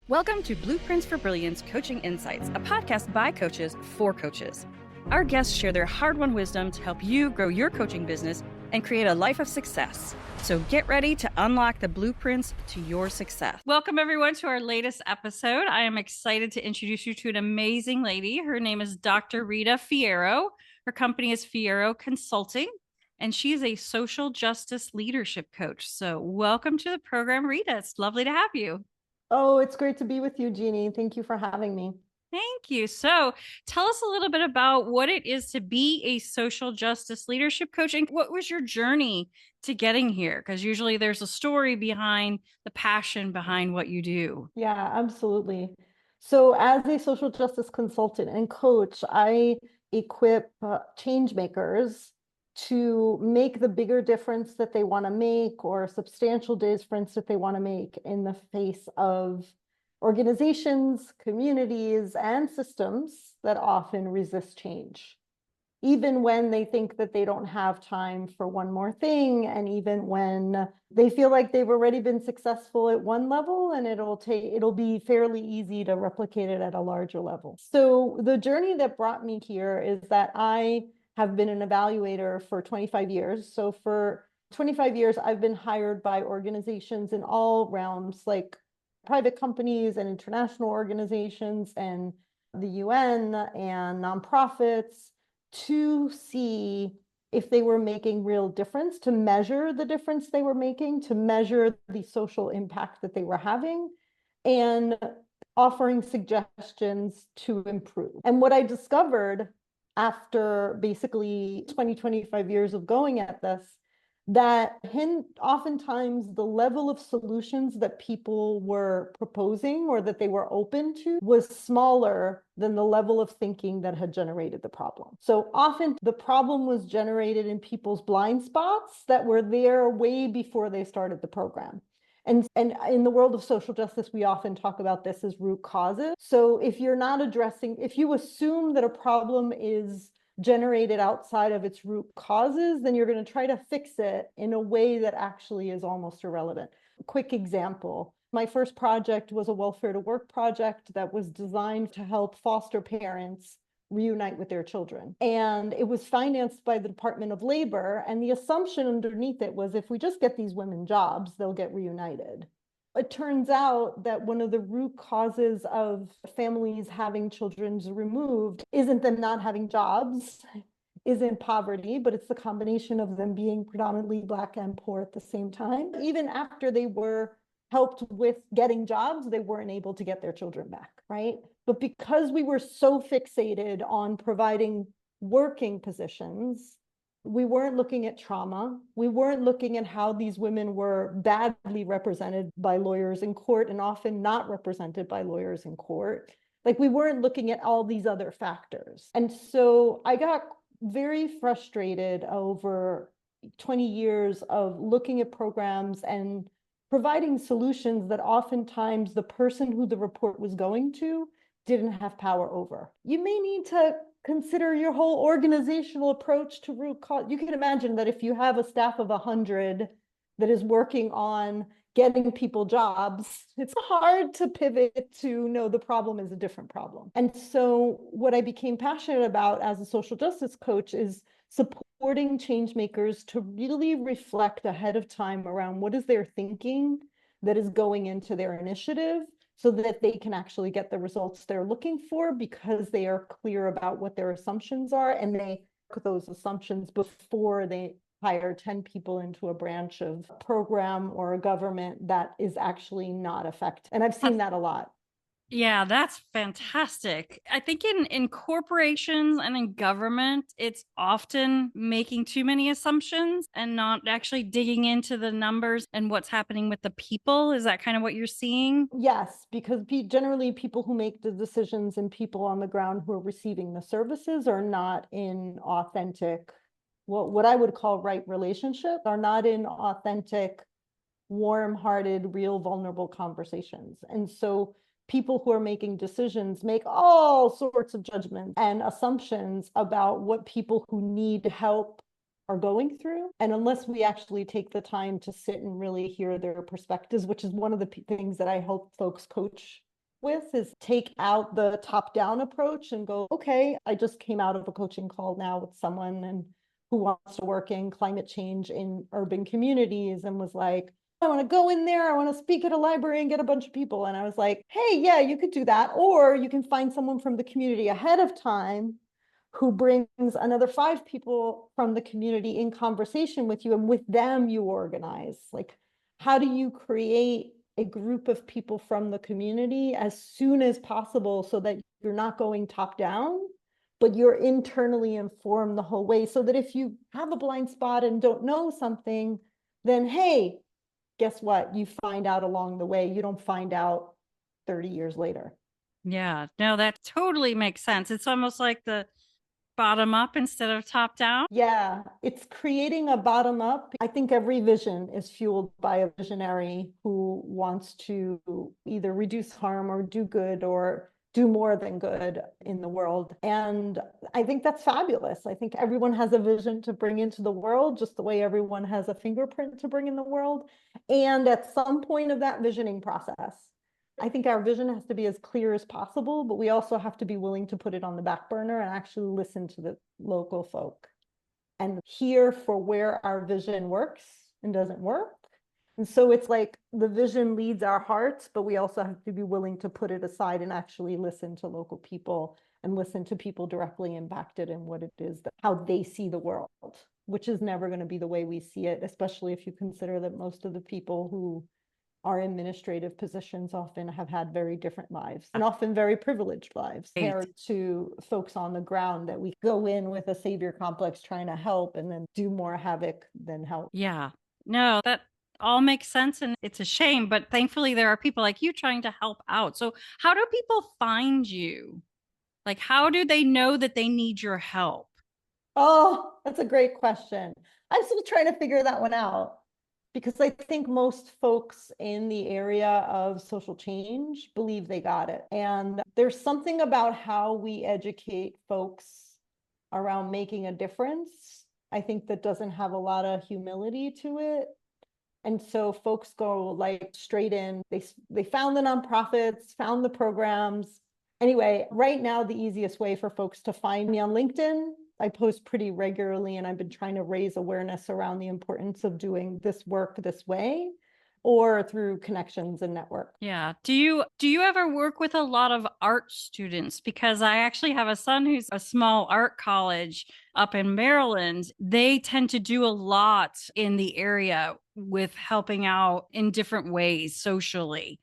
Welcome to Blueprints for Brilliance Coaching Insights, a podcast by coaches for coaches. Our guests share their hard-won wisdom to help you grow your coaching business and create a life of success. So get ready to unlock the blueprints to your success. Welcome, everyone, to our latest episode. I am excited to introduce you to an amazing lady. Her name is Dr. Rita Fierro. Her company is Fierro Consulting, and she is a social justice leadership coach. So welcome to the program, Rita. It's lovely to have you. Oh, it's great to be with you, Jeannie. Thank you for having me. Thank you. So tell us a little bit about what it is to be a social justice leadership coach and what was your journey to getting here? Because usually there's a story behind the passion behind what you do. Yeah, absolutely. So as a social justice consultant and coach, I equip changemakers to make the bigger difference that they want to make or substantial difference that they want to make in the face of organizations, communities, and systems that often resist change. Even when they think that they don't have time for one more thing, and even when they feel like they've already been successful at one level and it'll be fairly easy to replicate it at a larger level. So the journey that brought me here is that I have been an evaluator for 25 years. So for 25 years, I've been hired by organizations in all realms, like private companies and international organizations and the UN and nonprofits, to see if they were making real difference, to measure the difference they were making, to measure the social impact that they were having, and offering suggestions to improve. And what I discovered after basically 25 years of going at this, that oftentimes the level of solutions that people were proposing or that they were open to was smaller than the level of thinking that had generated the problem. So often the problem was generated in people's blind spots that were there way before they started the program. And in the world of social justice, we often talk about this as root causes. So if you assume that a problem is generated outside of its root causes, then you're going to try to fix it in a way that actually is almost irrelevant. Quick example. My first project was a welfare to work project that was designed to help foster parents reunite with their children. And it was financed by the Department of Labor. And the assumption underneath it was if we just get these women jobs, they'll get reunited. It turns out that one of the root causes of families having children removed isn't them not having jobs, isn't poverty, but it's the combination of them being predominantly Black and poor at the same time. Even after they were helped with getting jobs, they weren't able to get their children back, right? But because we were so fixated on providing working positions, we weren't looking at trauma. We weren't looking at how these women were badly represented by lawyers in court and often not represented by lawyers in court. Like, we weren't looking at all these other factors. And so I got very frustrated over 20 years of looking at programs and providing solutions that oftentimes the person who the report was going to didn't have power over. You may need to consider your whole organizational approach to root cause. You can imagine that if you have a staff of 100 that is working on getting people jobs, it's hard to pivot to no, the problem is a different problem. And so what I became passionate about as a social justice coach is supporting change makers to really reflect ahead of time around what is their thinking that is going into their initiative, so that they can actually get the results they're looking for because they are clear about what their assumptions are, and they make those assumptions before they hire 10 people into a branch of program or a government that is actually not effective. And I've seen that a lot. Yeah, that's fantastic. I think in corporations and in government, it's often making too many assumptions and not actually digging into the numbers and what's happening with the people. Is that kind of what you're seeing? Yes, because generally people who make the decisions and people on the ground who are receiving the services are not in authentic, what I would call right relationship, are not in authentic, warm-hearted, real vulnerable conversations. And so people who are making decisions make all sorts of judgments and assumptions about what people who need help are going through. And unless we actually take the time to sit and really hear their perspectives, which is one of the things that I help folks coach with is take out the top-down approach and go, okay, I just came out of a coaching call now with someone and who wants to work in climate change in urban communities and was like, I want to go in there, I want to speak at a library and get a bunch of people. And I was like, hey, yeah, you could do that. Or you can find someone from the community ahead of time who brings another 5 people from the community in conversation with you, and with them you organize. Like, how do you create a group of people from the community as soon as possible so that you're not going top down, but you're internally informed the whole way, so that if you have a blind spot and don't know something, then hey, guess what? You find out along the way. You don't find out 30 years later. Yeah, no, that totally makes sense. It's almost like the bottom up instead of top down. Yeah, it's creating a bottom up. I think every vision is fueled by a visionary who wants to either reduce harm or do good or do more than good in the world. And I think that's fabulous. I think everyone has a vision to bring into the world, just the way everyone has a fingerprint to bring in the world. And at some point of that visioning process, I think our vision has to be as clear as possible, but we also have to be willing to put it on the back burner and actually listen to the local folk and hear for where our vision works and doesn't work. And so it's like the vision leads our hearts, but we also have to be willing to put it aside and actually listen to local people and listen to people directly impacted in what it is, that how they see the world, which is never going to be the way we see it, especially if you consider that most of the people who our administrative positions often have had very different lives and often very privileged lives Right. compared to folks on the ground that we go in with a savior complex trying to help and then do more havoc than help. Yeah. No, that all makes sense and it's a shame, but thankfully there are people like you trying to help out. So, how do people find you? Like, how do they know that they need your help? Oh, that's a great question. I'm still trying to figure that one out because I think most folks in the area of social change believe they got it. And there's something about how we educate folks around making a difference, I think, that doesn't have a lot of humility to it. And so folks go like straight in. They found the nonprofits, found the programs. Anyway, right now the easiest way for folks to find me on LinkedIn. I post pretty regularly and I've been trying to raise awareness around the importance of doing this work this way, or through connections and network. Yeah. Do you ever work with a lot of art students? Because I actually have a son who's a small art college up in Maryland. They tend to do a lot in the area with helping out in different ways socially,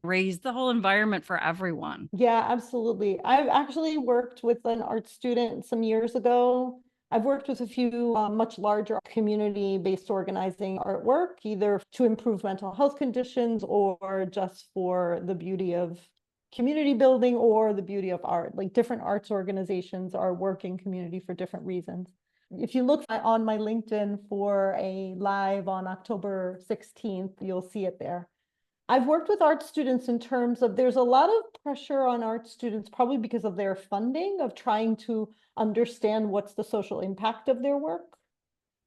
raise the whole environment for everyone. Yeah, absolutely. I've actually worked with an art student some years ago. I've worked with a few much larger community-based organizing artwork, either to improve mental health conditions or just for the beauty of community building or the beauty of art. Like, different arts organizations are working community for different reasons. If you look on my LinkedIn for a live on October 16th, you'll see it there. I've worked with art students in terms of there's a lot of pressure on art students, probably because of their funding, of trying to understand what's the social impact of their work.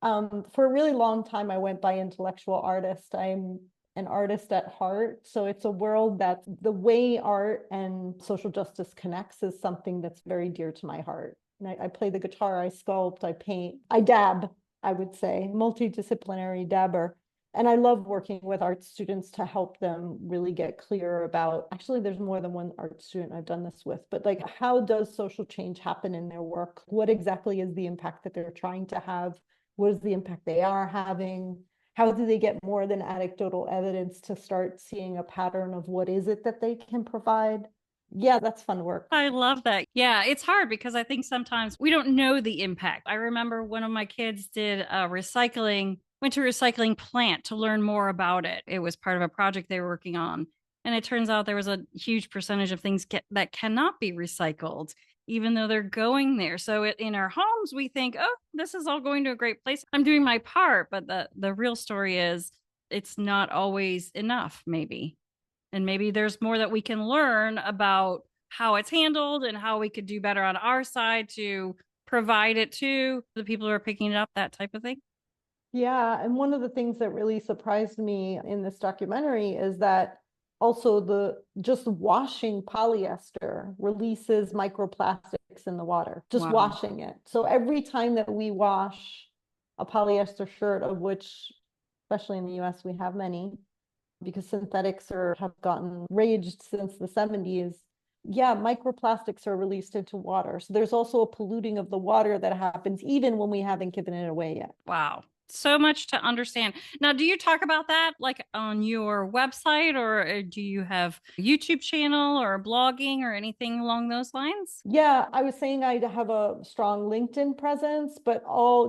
For a really long time, I went by intellectual artist. I'm an artist at heart. So it's a world that the way art and social justice connects is something that's very dear to my heart. And I play the guitar, I sculpt, I paint, I dab, I would say, multidisciplinary dabber. And I love working with art students to help them really get clear about, actually, there's more than one art student I've done this with, but like, how does social change happen in their work? What exactly is the impact that they're trying to have? What is the impact they are having? How do they get more than anecdotal evidence to start seeing a pattern of what is it that they can provide? Yeah, that's fun work. I love that. Yeah, it's hard because I think sometimes we don't know the impact. I remember one of my kids did went to a recycling plant to learn more about it. It was part of a project they were working on. And it turns out there was a huge percentage of things that cannot be recycled, even though they're going there. So in our homes, we think, oh, this is all going to a great place. I'm doing my part. But the real story is it's not always enough, maybe. And maybe there's more that we can learn about how it's handled and how we could do better on our side to provide it to the people who are picking it up, that type of thing. Yeah, and one of the things that really surprised me in this documentary is that Also, just washing polyester releases microplastics in the water, just Wow. washing it. So every time that we wash a polyester shirt, of which, especially in the US, we have many, because synthetics have gotten raged since the 70s. Yeah, microplastics are released into water. So there's also a polluting of the water that happens even when we haven't given it away yet. Wow. So much to understand. Now, do you talk about that like on your website, or do you have a YouTube channel or blogging or anything along those lines? Yeah, I was saying I have a strong LinkedIn presence, but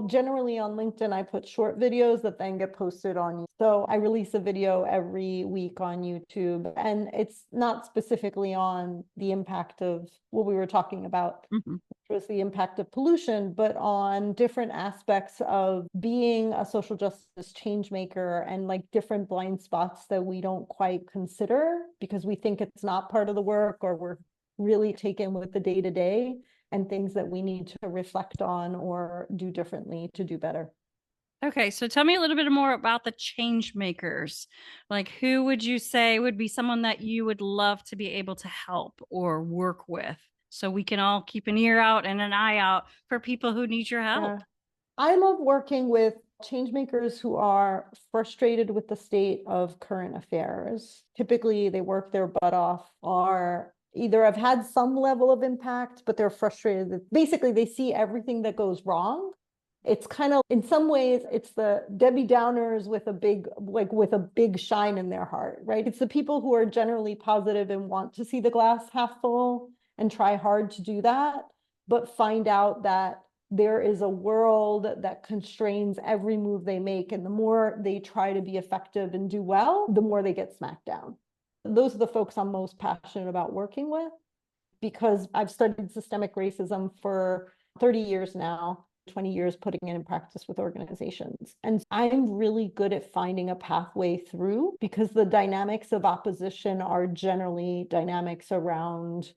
generally on LinkedIn, I put short videos that then get posted on. So I release a video every week on YouTube, and it's not specifically on the impact of what we were talking about, Mhm. was the impact of pollution, but on different aspects of being a social justice change maker and like different blind spots that we don't quite consider because we think it's not part of the work, or we're really taken with the day to day, and things that we need to reflect on or do differently to do better. Okay, so tell me a little bit more about the change makers. Like, who would you say would be someone that you would love to be able to help or work with? So we can all keep an ear out and an eye out for people who need your help. Yeah. I love working with change makers who are frustrated with the state of current affairs. Typically, they work their butt off, or either have had some level of impact, but they're frustrated. Basically, they see everything that goes wrong. It's kind of, in some ways, it's the Debbie Downers with with a big shine in their heart, right? It's the people who are generally positive and want to see the glass half full and try hard to do that, but find out that there is a world that constrains every move they make. And the more they try to be effective and do well, the more they get smacked down. Those are the folks I'm most passionate about working with, because I've studied systemic racism for 30 years now, 20 years putting it in practice with organizations. And I'm really good at finding a pathway through, because the dynamics of opposition are generally dynamics around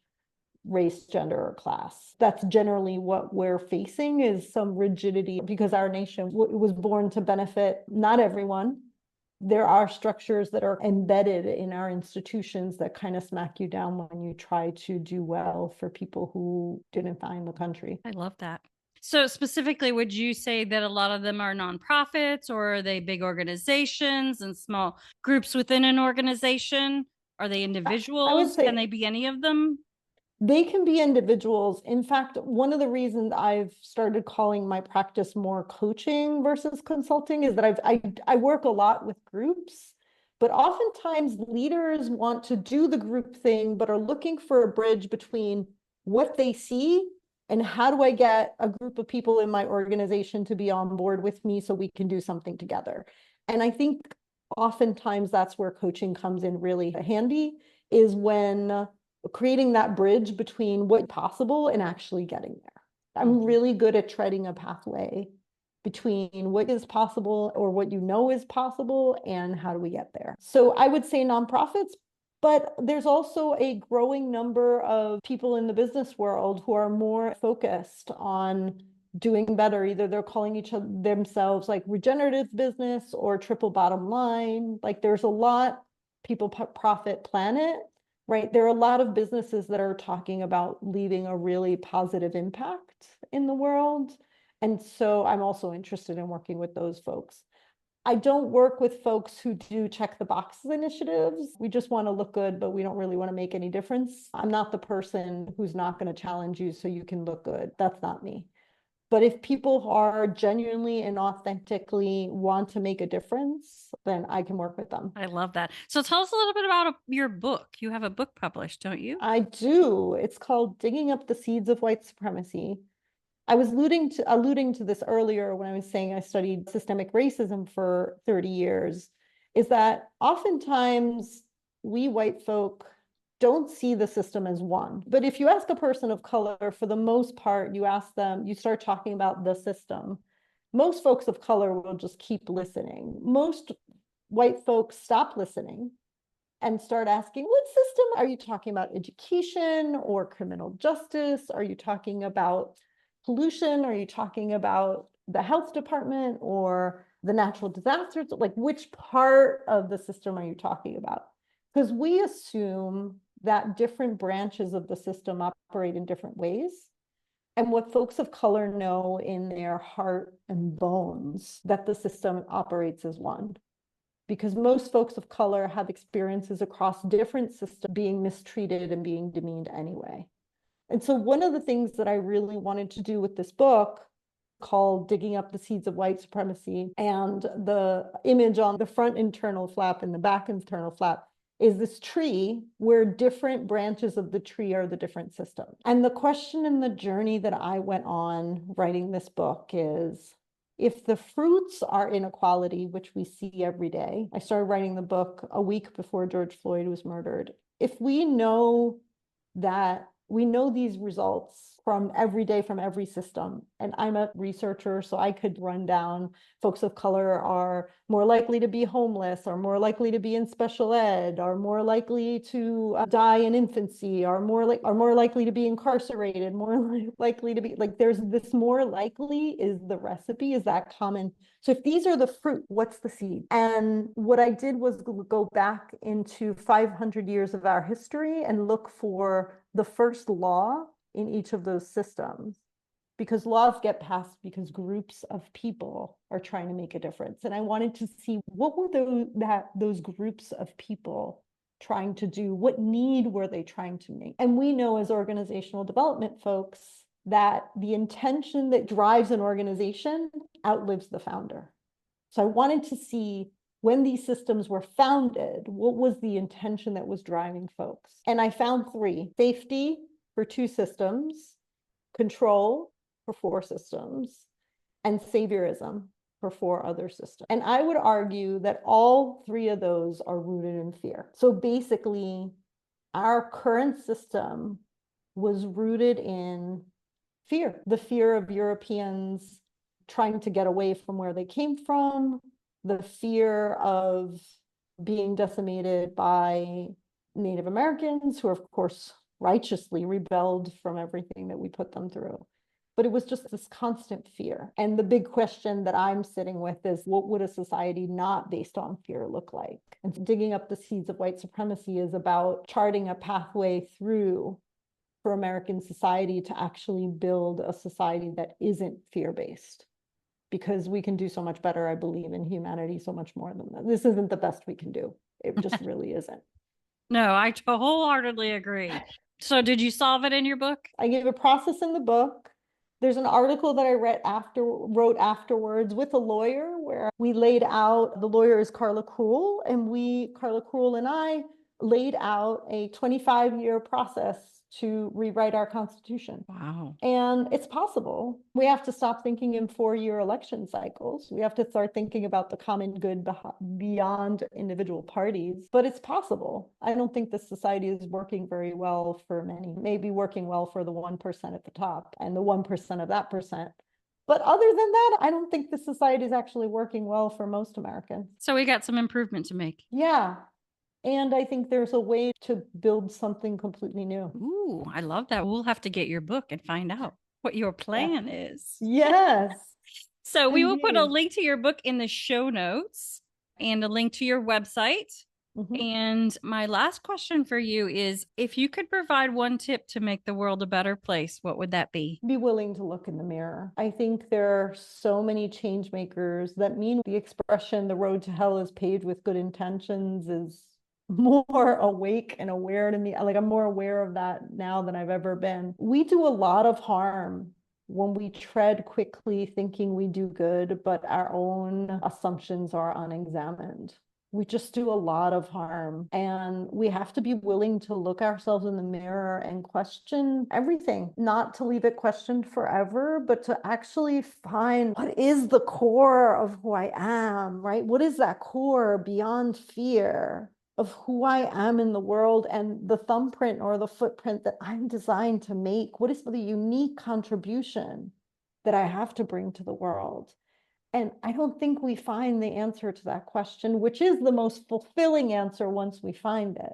race, gender, or class. That's generally what we're facing, is some rigidity, because our nation was born to benefit not everyone. There are structures that are embedded in our institutions that kind of smack you down when you try to do well for people who didn't find the country. I love that. So, specifically, would you say that a lot of them are nonprofits, or are they big organizations and small groups within an organization? Are they I would individuals? Can say they be any of them? they can be individuals. In fact, one of the reasons I've started calling my practice more coaching versus consulting is that I work a lot with groups, but oftentimes leaders want to do the group thing, but are looking for a bridge between what they see and how do I get a group of people in my organization to be on board with me so we can do something together. And I think oftentimes that's where coaching comes in really handy, is when creating that bridge between what's possible and actually getting there. I'm really good at treading a pathway between what is possible, or what you know is possible, and how do we get there. So I would say nonprofits, but there's also a growing number of people in the business world who are more focused on doing better. Either they're calling themselves like regenerative business or triple bottom line. Like there's a lot, people, profit, planet, right? There are a lot of businesses that are talking about leaving a really positive impact in the world. And so I'm also interested in working with those folks. I don't work with folks who do check the boxes initiatives. We just want to look good, but we don't really want to make any difference. I'm not the person who's not going to challenge you so you can look good. That's not me. But if people are genuinely and authentically want to make a difference, then I can work with them. I love that. So tell us a little bit about your book. You have a book published, don't you? I do. It's called Digging Up the Seeds of White Supremacy. I was alluding to this earlier when I was saying I studied systemic racism for 30 years, is that oftentimes we white folk don't see the system as one. But if you ask a person of color, for the most part, you start talking about the system. Most folks of color will just keep listening. Most white folks stop listening and start asking, what system are you talking about? Education or criminal justice? Are you talking about pollution? Are you talking about the health department or the natural disasters? Like, which part of the system are you talking about? Because we assume that different branches of the system operate in different ways. And what folks of color know in their heart and bones, that the system operates as one. Because most folks of color have experiences across different systems being mistreated and being demeaned anyway. And so one of the things that I really wanted to do with this book, called Digging Up the Seeds of White Supremacy, and the image on the front internal flap and the back internal flap is this tree where different branches of the tree are the different systems. And the question in the journey that I went on writing this book is, if the fruits are inequality, which we see every day, I started writing the book a week before George Floyd was murdered. If we know that we know these results from every day, from every system. And I'm a researcher, so I could run down folks of color are more likely to be homeless, are more likely to be in special ed, are more likely to die in infancy, are more likely to be incarcerated, more likely to be like, there's this more likely is the recipe, is that common. So if these are the fruit, what's the seed? And what I did was go back into 500 years of our history and look for the first law in each of those systems, because laws get passed because groups of people are trying to make a difference. And I wanted to see what were those groups of people trying to do, what need were they trying to make? And we know as organizational development folks that the intention that drives an organization outlives the founder. So I wanted to see, when these systems were founded, what was the intention that was driving folks? And I found three: safety for two systems, control for four systems, and saviorism for four other systems. And I would argue that all three of those are rooted in fear. So basically, our current system was rooted in fear, the fear of Europeans trying to get away from where they came from, the fear of being decimated by Native Americans, who, of course, righteously rebelled from everything that we put them through. But it was just this constant fear. And the big question that I'm sitting with is, what would a society not based on fear look like? And Digging Up the Seeds of White Supremacy is about charting a pathway through for American society to actually build a society that isn't fear-based. Because we can do so much better, I believe, in humanity so much more than that. This isn't the best we can do. It just really isn't. No, I wholeheartedly agree. So did you solve it in your book? I gave a process in the book. There's an article that I wrote afterwards with a lawyer, where we laid out, the lawyer is Carla Cruel, and Carla Cruel and I laid out a 25-year process to rewrite our Constitution. Wow. And it's possible. We have to stop thinking in 4-year election cycles. We have to start thinking about the common good beyond individual parties, but it's possible. I don't think this society is working very well for many, maybe working well for the 1% at the top and the 1% of that percent. But other than that, I don't think the society is actually working well for most Americans. So we got some improvement to make. Yeah. And I think there's a way to build something completely new. Ooh, I love that. We'll have to get your book and find out what your plan is. Yes. So we will put a Indeed. link to your book in the show notes and a link to your website. Mhm. And my last question for you is, if you could provide one tip to make the world a better place, what would that be? Be willing to look in the mirror. I think there are so many change makers that mean the expression, the road to hell is paved with good intentions, is more awake and aware to me. Like, I'm more aware of that now than I've ever been. We do a lot of harm when we tread quickly thinking we do good, but our own assumptions are unexamined. We just do a lot of harm, and we have to be willing to look ourselves in the mirror and question everything, not to leave it questioned forever, but to actually find what is the core of who I am, right? What is that core beyond fear of who I am in the world, and the thumbprint or the footprint that I'm designed to make? What is the unique contribution that I have to bring to the world? And I don't think we find the answer to that question, which is the most fulfilling answer once we find it.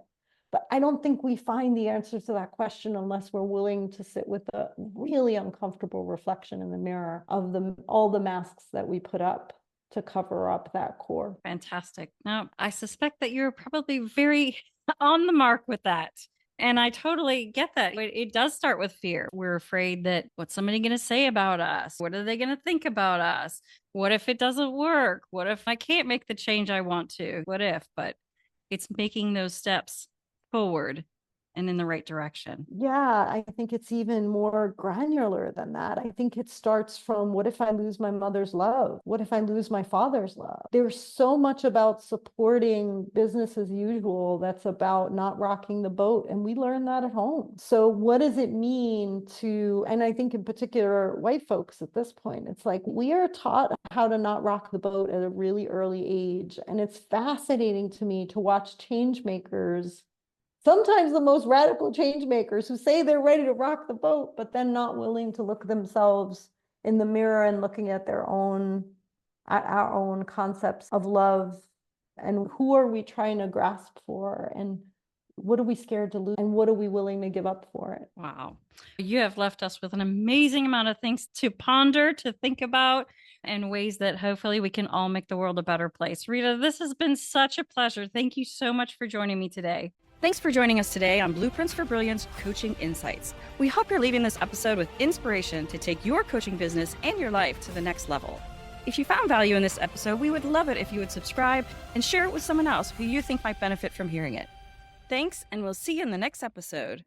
But I don't think we find the answer to that question unless we're willing to sit with a really uncomfortable reflection in the mirror of all the masks that we put up to cover up that core. Fantastic. Now, I suspect that you're probably very on the mark with that. And I totally get that. It does start with fear. We're afraid that what's somebody going to say about us? What are they going to think about us? What if it doesn't work? What if I can't make the change I want to? What if? But it's making those steps forward and in the right direction. Yeah, I think it's even more granular than that. I think it starts from, what if I lose my mother's love? What if I lose my father's love? There's so much about supporting business as usual that's about not rocking the boat. And we learn that at home. So what does it mean to, and I think in particular, white folks at this point, it's like we are taught how to not rock the boat at a really early age. And it's fascinating to me to watch change makers, sometimes the most radical change makers, who say they're ready to rock the boat, but then not willing to look themselves in the mirror and looking at our own concepts of love, and who are we trying to grasp for, and what are we scared to lose, and what are we willing to give up for it? Wow. You have left us with an amazing amount of things to ponder, to think about, and ways that hopefully we can all make the world a better place. Rita, this has been such a pleasure. Thank you so much for joining me today. Thanks for joining us today on Blueprints for Brilliance Coaching Insights. We hope you're leaving this episode with inspiration to take your coaching business and your life to the next level. If you found value in this episode, we would love it if you would subscribe and share it with someone else who you think might benefit from hearing it. Thanks, and we'll see you in the next episode.